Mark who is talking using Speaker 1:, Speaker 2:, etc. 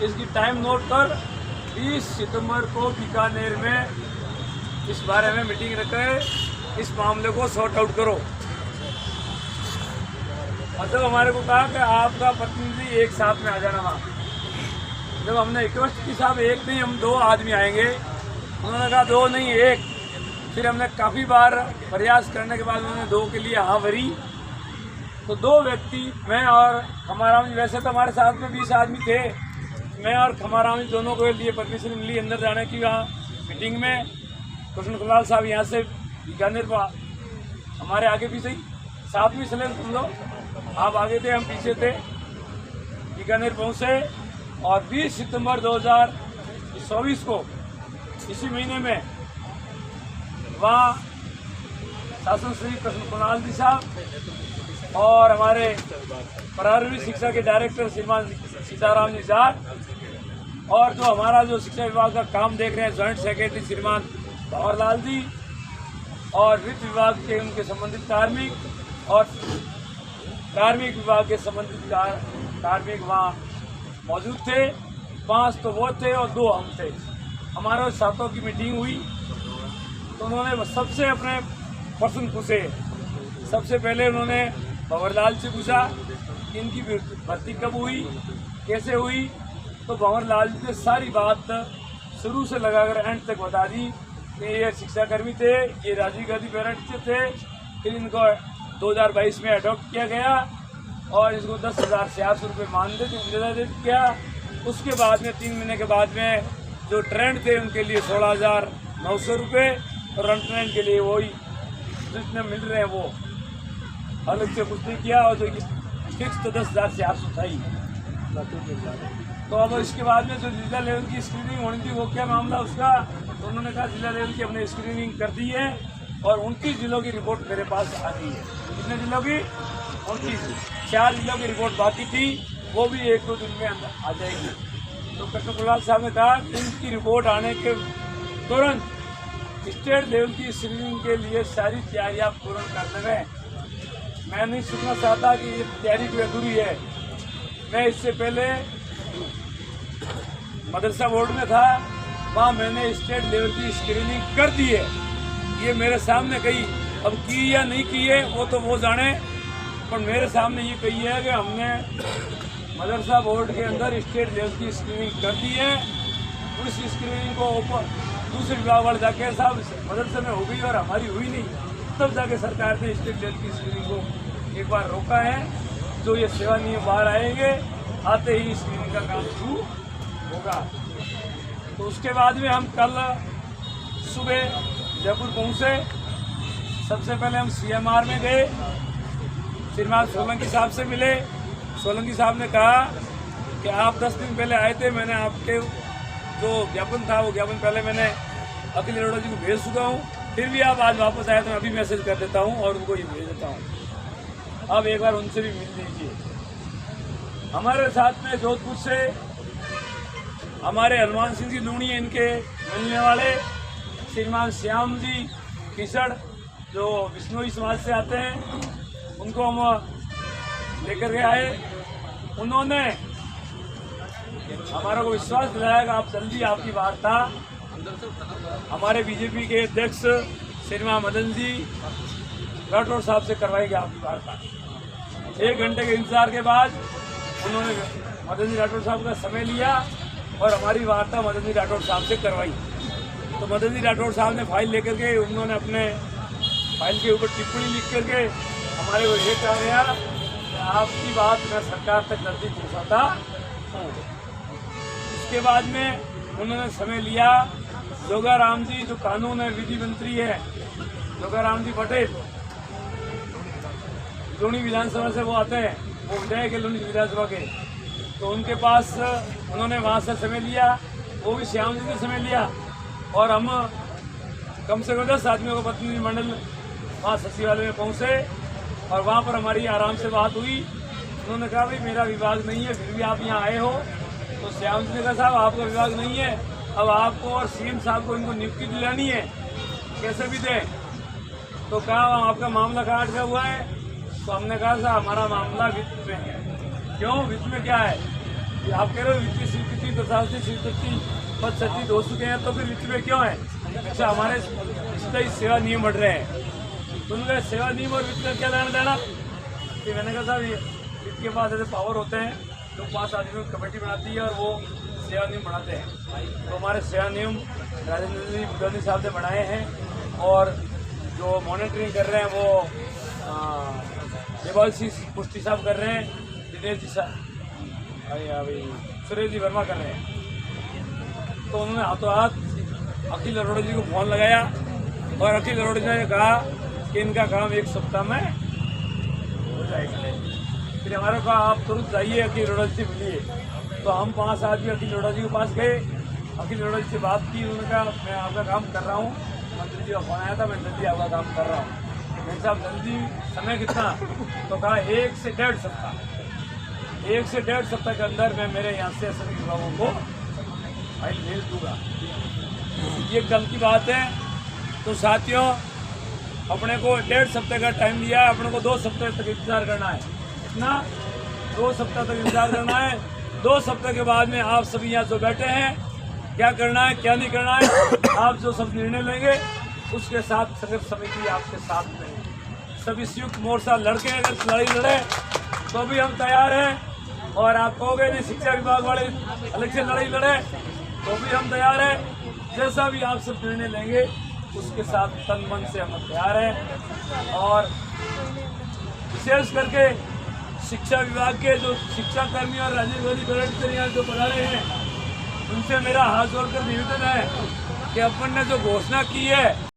Speaker 1: इसकी time note कर। 20 सितंबर को बीकानेर में इस बारे में मीटिंग रखें, इस मामले को सॉर्ट आउट करो। मतलब हमारे को कहा कि आपका प्रतिनिधि एक साथ में आ जाना वहाँ। जब हमने रिक्वेस्ट की साहब एक नहीं हम 2 आदमी आएंगे, उन्होंने कहा 2 नहीं 1। फिर हमने काफ़ी बार प्रयास करने के बाद उन्होंने 2 के लिए हाँ भरी। तो 2 व्यक्ति, मैं और खमाराम जी, वैसे तो हमारे साथ में 20 आदमी थे, मैं और खमाराम जी दोनों के लिए परमिशन मिली अंदर जाने की वहाँ मीटिंग में। कृष्ण कुमार साहब यहाँ से बीकानेर पर हमारे आगे पीछे ही साथ में चले तुम लोग, आप आगे थे हम पीछे थे, बीकानेर पहुँचे। और 20 सितंबर 2024 को इसी महीने में वहाँ शासन श्री कृष्ण कुणाल जी साहब और हमारे प्रारंभिक शिक्षा के डायरेक्टर श्रीमान सीताराम जी जाट और जो हमारा जो शिक्षा विभाग का काम देख रहे हैं जॉइंट सेक्रेटरी श्रीमान भंवरलाल जी और वित्त विभाग के उनके संबंधित कार्मिक और कार्मिक विभाग के संबंधित कार्मिक वहाँ मौजूद थे। 5 तो वो थे और 2 हम थे। हमारे साथों की मीटिंग हुई तो उन्होंने सबसे अपने प्रश्न पूछे। सबसे पहले उन्होंने भंवरलाल से पूछा कि इनकी भर्ती कब हुई, कैसे हुई। तो भंवरलाल जी ने सारी बात शुरू से लगाकर एंड तक बता दी कि ये शिक्षाकर्मी थे, ये राजीव गांधी पेरेंट्स से थे, फिर इनको 2022 में अडॉप्ट किया गया और इसको 10,400 रुपये मानदेय दे किया। उसके बाद में 3 महीने के बाद में जो ट्रेंड थे उनके लिए 16,900 रुपये और रन ट्रेंड के लिए वही जितने मिल रहे हैं वो अलग से कुछ नहीं किया और जो फिक्स तो 10,400 था ही। तो अब इसके बाद में जो जिला लेवल की स्क्रीनिंग होनी थी वो क्या मामला उसका, तो उन्होंने कहा जिला लेवल की हमने स्क्रीनिंग कर दी है और 29 जिलों की रिपोर्ट मेरे पास आ गई है। कितने जिलों की? 29। 4 जिलों की रिपोर्ट बाकी थी, वो भी 1-2 दिन में आ जाएगी। तो कृष्ण कुणाल साहब ने कहा कि इनकी रिपोर्ट आने के तुरंत स्टेट लेवल की स्क्रीनिंग के लिए सारी तैयारियां पूर्ण कर दें। मैं नहीं सुनना चाहता कि ये तैयारी कोई अधूरी है। मैं इससे पहले मदरसा बोर्ड में था, वहाँ मैंने स्टेट लेवल की स्क्रीनिंग कर दी है। ये मेरे सामने कही, अब की या नहीं की है वो तो वो जाने, पर मेरे सामने ये कही है कि हमने मदरसा बोर्ड के अंदर स्टेट लेवल की स्क्रीनिंग कर दी है। उस स्क्रीनिंग को ऊपर दूसरे विभाग वाले जाके साहब मदरसे में हो गई और हमारी हुई नहीं, तब जाके सरकार ने स्टेट लेवल की स्क्रीनिंग को एक बार रोका है। जो ये सेवा नियम बाहर आएंगे, आते ही स्क्रीनिंग का काम शुरू होगा। तो उसके बाद में हम कल सुबह जयपुर पहुँचे। सबसे पहले हम CMR में गए, श्रीमान सोलंकी साहब से मिले। सोलंकी साहब ने कहा कि आप 10 दिन पहले आए थे, मैंने आपके जो ज्ञापन था वो ज्ञापन पहले मैंने अखिल अरोड़ा जी को भेज चुका हूँ, फिर भी आप आज वापस आए तो मैं अभी मैसेज कर देता हूँ और उनको ये भेज देता हूँ। अब एक बार उनसे भी मिल लीजिए। हमारे साथ में जोधपुर से हमारे हनुमान सिंह जी लूणी इनके मिलने वाले श्रीमान श्याम जी किसड़ जो बिश्नोई समाज से आते हैं, उनको हम लेकर के आए। उन्होंने हमारा को विश्वास दिलाया कि आप जल्दी आपकी वार्ता हमारे बीजेपी के अध्यक्ष श्रीमान मदन जी राठौर साहब से करवाएंगे आपकी वार्ता। 1 घंटे के इंतजार के बाद उन्होंने मदन जी राठौर साहब का समय लिया और हमारी वार्ता मदन जी राठौर साहब से करवाई। तो मदन जी राठौर साहब ने फाइल लेकर के उन्होंने अपने फाइल के ऊपर टिप्पणी लिख करके हमारे को ये कहा गया कि आपकी बात मैं सरकार तक जल्दी पहुँचाता हूँ। इसके बाद में उन्होंने समय लिया। जोगाराम जी जो कानून है विधि मंत्री है, जोगाराम जी पटेल लूणी विधानसभा से वो आते हैं, वो विधायक है लूणी विधानसभा के, तो उनके पास उन्होंने वहाँ से समय लिया, वो भी श्याम जी ने समय लिया और हम कम से कम 10 आदमियों का प्रतिनिधिमंडल वहाँ सचिवालय में पहुँचे और वहाँ पर हमारी आराम से बात हुई। उन्होंने कहा भाई मेरा विभाग नहीं है, फिर भी आप यहाँ आए हो। तो श्याम जी ने कहा साहब आपका विभाग नहीं है, अब आपको और CM साहब को इनको नियुक्ति दिलानी है, कैसे भी दें। तो कहा आपका मामला कहाँ अटका हुआ है? तो हमने कहा साहब हमारा मामला वित्त में है। क्यों, वित्त में क्या है? कि आप कह रहे हो वित्तीय स्वीकृति प्रशासनिक स्वीकृति पद सचित हो चुके हैं, तो फिर वित्त में क्यों है? अच्छा, हमारे स्थायी सेवा नियम बढ़ रहे हैं, तो उनका सेवा नियम और वित्त का क्या लेना देना? कि मैंने कहा साहब ये वित्त के पास ऐसे पावर होते हैं, तो 5 आदमियों की कमेटी बनाती है और वो सेवा नियम बनाते हैं। तो हमारे सेवा नियम राजेंद्र जी बुद्धौनी साहब ने बनाए हैं, और जो मॉनिटरिंग कर रहे हैं वो देवाल सिंह पुष्टि साहब कर रहे हैं, दिनेश जी साहब अभी सुरेश जी वर्मा कर रहे हैं। तो उन्होंने हाथों हाथ अखिल अरोड़ा जी को फोन लगाया, और अखिल अरोड़ा जी ने कहा कि इनका काम 1 सप्ताह में हो जाएगा। फिर हमारे कहा आप तुरंत जाइए अखिल अरोड़ा जी से मिलिए। तो हम 5 आदमी अखिल अरोड़ा जी के पास गए, अखिल अरोड़ा जी से बात की। उन्होंने कहा मैं आपका काम कर रहा हूँ, मंत्री जी का फोन आया था, मैं जल्दी आपका काम कर रहा हूँ। मैंने साहब जल्दी समय कितना? तो कहा 1 से 1.5 सप्ताह। 1 से 1.5 सप्ताह के अंदर मैं मेरे यहाँ से सभी विभागों को फाइल भेज दूंगा। ये कल की बात है। तो साथियों, अपने को 1.5 सप्ताह का टाइम दिया है, अपने को 2 सप्ताह तक इंतजार करना है। इतना 2 सप्ताह तक इंतजार करना है। 2 सप्ताह के बाद में आप सभी यहाँ जो बैठे हैं, क्या करना है क्या नहीं करना है, आप जो सब निर्णय लेंगे उसके साथ संघर्ष समिति आपके साथ में है। सभी संयुक्त मोर्चा लड़के अगर लड़ाई लड़े तो भी हम तैयार हैं, और आप कहोगे नहीं शिक्षा विभाग वाले अलग से लड़ाई लड़े तो भी हम तैयार हैं। जैसा भी आप सब निर्णय लेंगे उसके साथ तन मन से हम तैयार हैं। और विशेष करके शिक्षा विभाग के जो शिक्षा कर्मी और राजीव गांधी बेरोजगारी जो पधारे हैं, उनसे मेरा हाथ जोड़कर निवेदन है कि अपन ने जो घोषणा की है